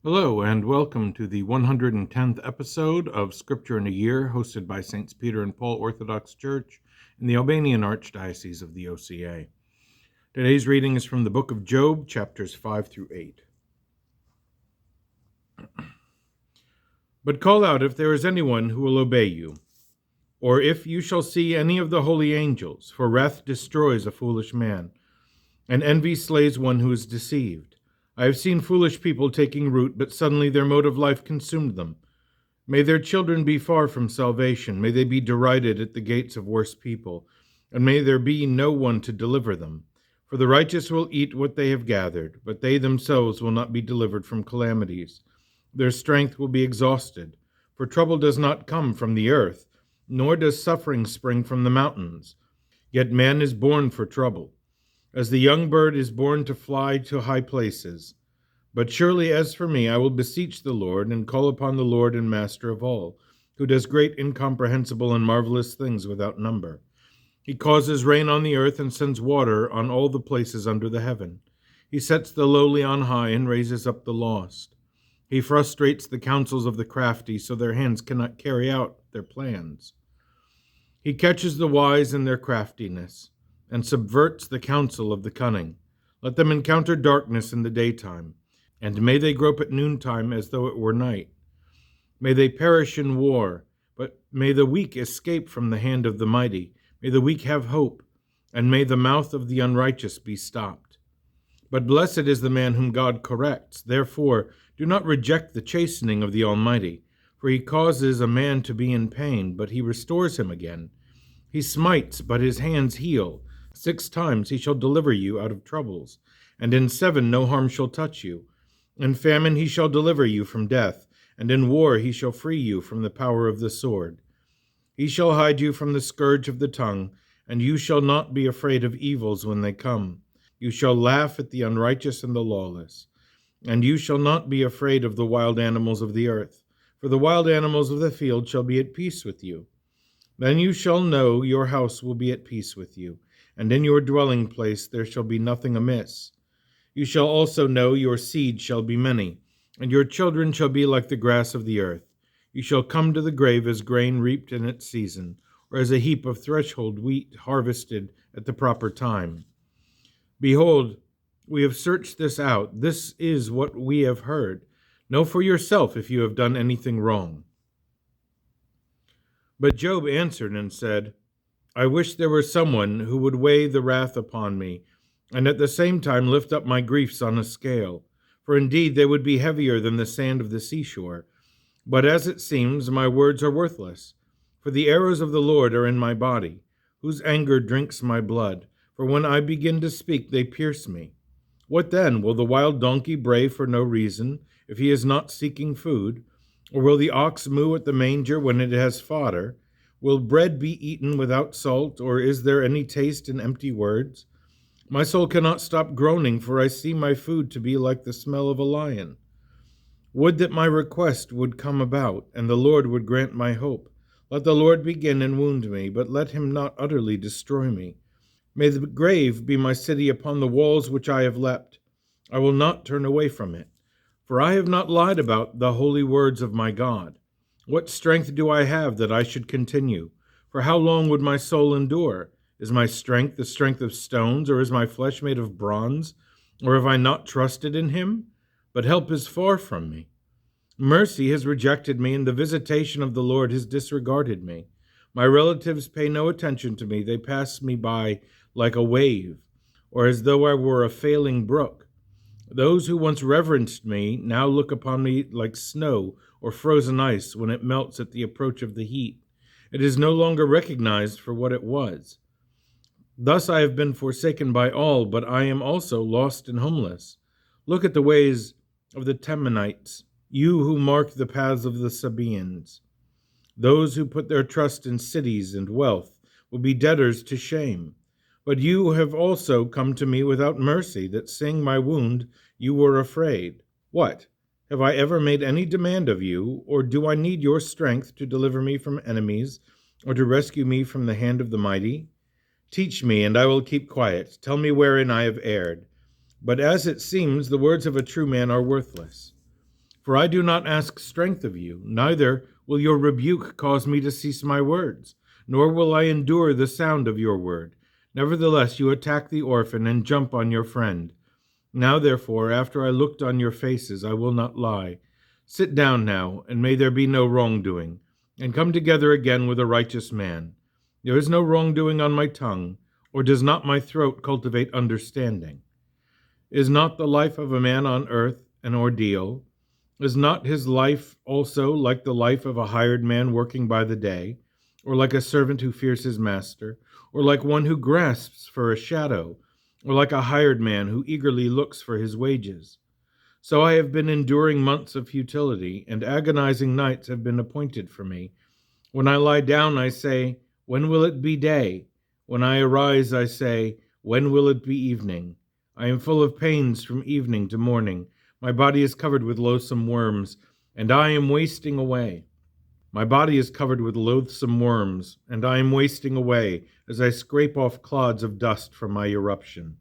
Hello, and welcome to the 110th episode of Scripture in a Year, hosted by Saints Peter and Paul Orthodox Church in the Albanian Archdiocese of the OCA. Today's reading is from the book of Job, chapters 5 through 8. But call out if there is anyone who will obey you, or if you shall see any of the holy angels, for wrath destroys a foolish man, and envy slays one who is deceived. I have seen foolish people taking root, but suddenly their mode of life consumed them. May their children be far from salvation. May they be derided at the gates of worse people, and may there be no one to deliver them. For the righteous will eat what they have gathered, but they themselves will not be delivered from calamities. Their strength will be exhausted, for trouble does not come from the earth, nor does suffering spring from the mountains. Yet man is born for trouble, as the young bird is born to fly to high places. But surely as for me, I will beseech the Lord, and call upon the Lord and Master of all, who does great, incomprehensible, and marvelous things without number. He causes rain on the earth and sends water on all the places under the heaven. He sets the lowly on high and raises up the lost. He frustrates the counsels of the crafty, so their hands cannot carry out their plans. He catches the wise in their craftiness, and subverts the counsel of the cunning. Let them encounter darkness in the daytime, and may they grope at noontime as though it were night. May they perish in war, but may the weak escape from the hand of the mighty. May the weak have hope, and may the mouth of the unrighteous be stopped. But blessed is the man whom God corrects. Therefore, do not reject the chastening of the Almighty, for he causes a man to be in pain, but he restores him again. He smites, but his hands heal. 6 times he shall deliver you out of troubles, and in 7 no harm shall touch you. In famine he shall deliver you from death, and in war he shall free you from the power of the sword. He shall hide you from the scourge of the tongue, and you shall not be afraid of evils when they come. You shall laugh at the unrighteous and the lawless, and you shall not be afraid of the wild animals of the earth, for the wild animals of the field shall be at peace with you. Then you shall know your house will be at peace with you, and in your dwelling place there shall be nothing amiss. You shall also know your seed shall be many, and your children shall be like the grass of the earth. You shall come to the grave as grain reaped in its season, or as a heap of threshold wheat harvested at the proper time. Behold, we have searched this out. This is what we have heard. Know for yourself if you have done anything wrong. But Job answered and said, I wish there were someone who would weigh the wrath upon me, and at the same time lift up my griefs on a scale. For indeed they would be heavier than the sand of the seashore. But as it seems, my words are worthless. For the arrows of the Lord are in my body, whose anger drinks my blood. For when I begin to speak, they pierce me. What then? Will the wild donkey bray for no reason, if he is not seeking food? Or will the ox moo at the manger when it has fodder? Will bread be eaten without salt, or is there any taste in empty words? My soul cannot stop groaning, for I see my food to be like the smell of a lion. Would that my request would come about, and the Lord would grant my hope. Let the Lord begin and wound me, but let him not utterly destroy me. May the grave be my city upon the walls which I have leapt. I will not turn away from it, for I have not lied about the holy words of my God. What strength do I have that I should continue? For how long would my soul endure? Is my strength the strength of stones, or is my flesh made of bronze? Or have I not trusted in him? But help is far from me. Mercy has rejected me, and the visitation of the Lord has disregarded me. My relatives pay no attention to me. They pass me by like a wave, or as though I were a failing brook. Those who once reverenced me now look upon me like snow or frozen ice when it melts at the approach of the heat. It is no longer recognized for what it was. Thus I have been forsaken by all, but I am also lost and homeless. Look at the ways of the Temanites, you who mark the paths of the Sabaeans. Those who put their trust in cities and wealth will be debtors to shame. But you have also come to me without mercy, that seeing my wound you were afraid. What? Have I ever made any demand of you, or do I need your strength to deliver me from enemies, or to rescue me from the hand of the mighty? Teach me, and I will keep quiet. Tell me wherein I have erred. But as it seems, the words of a true man are worthless. For I do not ask strength of you, neither will your rebuke cause me to cease my words, nor will I endure the sound of your word. Nevertheless, you attack the orphan and jump on your friend. Now, therefore, after I looked on your faces, I will not lie. Sit down now, and may there be no wrongdoing, and come together again with a righteous man. There is no wrongdoing on my tongue, or does not my throat cultivate understanding? Is not the life of a man on earth an ordeal? Is not his life also like the life of a hired man working by the day, or like a servant who fears his master, or like one who grasps for a shadow, or like a hired man who eagerly looks for his wages? So I have been enduring months of futility, and agonizing nights have been appointed for me. When I lie down, I say, when will it be day? When I arise, I say, when will it be evening? I am full of pains from evening to morning. My body is covered with loathsome worms, and I am wasting away. My body is covered with loathsome worms, and I am wasting away as I scrape off clods of dust from my eruption.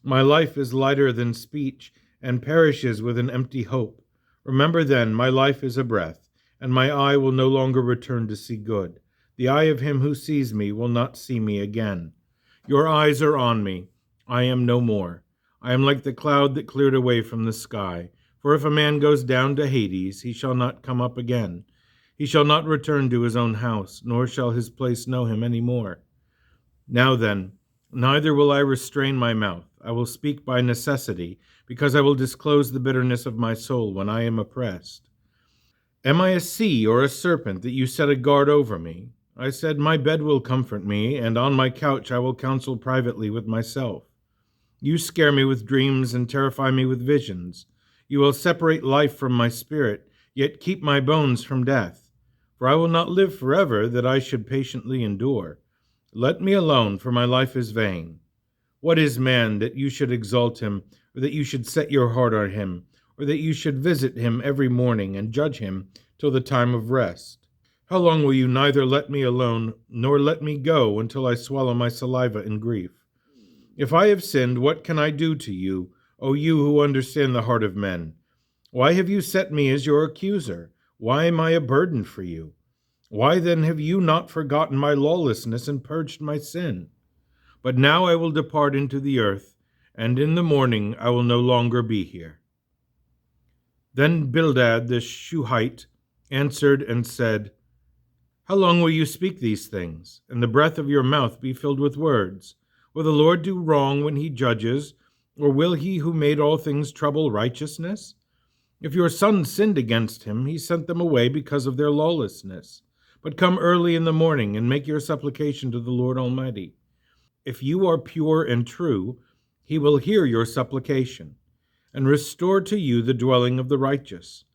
My life is lighter than speech, and perishes with an empty hope. Remember then, my life is a breath, and my eye will no longer return to see good. The eye of him who sees me will not see me again. Your eyes are on me. I am no more. I am like the cloud that cleared away from the sky. For if a man goes down to Hades, he shall not come up again. He shall not return to his own house, nor shall his place know him any more. Now then, neither will I restrain my mouth. I will speak by necessity, because I will disclose the bitterness of my soul when I am oppressed. Am I a sea or a serpent that you set a guard over me? I said, my bed will comfort me, and on my couch I will counsel privately with myself. You scare me with dreams and terrify me with visions. You will separate life from my spirit, yet keep my bones from death. For I will not live forever, that I should patiently endure. Let me alone, for my life is vain. What is man that you should exalt him, or that you should set your heart on him, or that you should visit him every morning and judge him till the time of rest? How long will you neither let me alone, nor let me go until I swallow my saliva in grief? If I have sinned, what can I do to you, O you who understand the heart of men? Why have you set me as your accuser? Why am I a burden for you? Why then have you not forgotten my lawlessness and purged my sin? But now I will depart into the earth, and in the morning I will no longer be here. Then Bildad the Shuhite answered and said, how long will you speak these things, and the breath of your mouth be filled with words? Will the Lord do wrong when he judges, or will he who made all things trouble righteousness? If your sons sinned against him, he sent them away because of their lawlessness. But come early in the morning and make your supplication to the Lord Almighty. If you are pure and true, he will hear your supplication, and restore to you the dwelling of the righteous.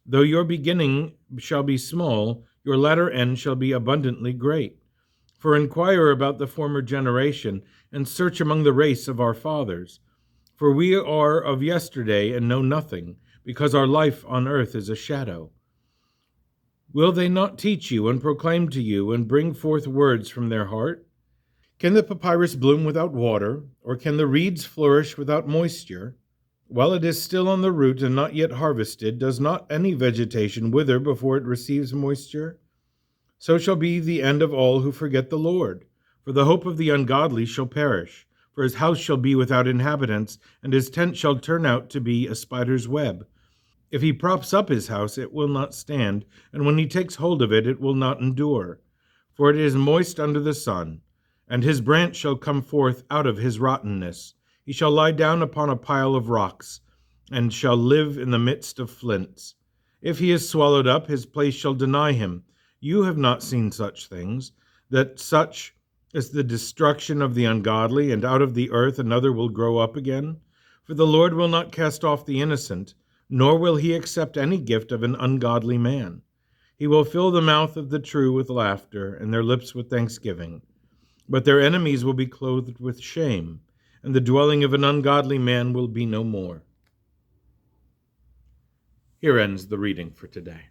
Though your beginning shall be small, your latter end shall be abundantly great. For inquire about the former generation, and search among the race of our fathers. For we are of yesterday and know nothing, because our life on earth is a shadow. Will they not teach you and proclaim to you and bring forth words from their heart? Can the papyrus bloom without water, or can the reeds flourish without moisture? While it is still on the root and not yet harvested, does not any vegetation wither before it receives moisture? So shall be the end of all who forget the Lord. For the hope of the ungodly shall perish, for his house shall be without inhabitants, and his tent shall turn out to be a spider's web. If he props up his house, it will not stand, and when he takes hold of it, it will not endure. For it is moist under the sun, and his branch shall come forth out of his rottenness. He shall lie down upon a pile of rocks, and shall live in the midst of flints. If he is swallowed up, his place shall deny him. You have not seen such things, that such is the destruction of the ungodly, and out of the earth another will grow up again? For the Lord will not cast off the innocent, nor will he accept any gift of an ungodly man. He will fill the mouth of the true with laughter, and their lips with thanksgiving. But their enemies will be clothed with shame, and the dwelling of an ungodly man will be no more. Here ends the reading for today.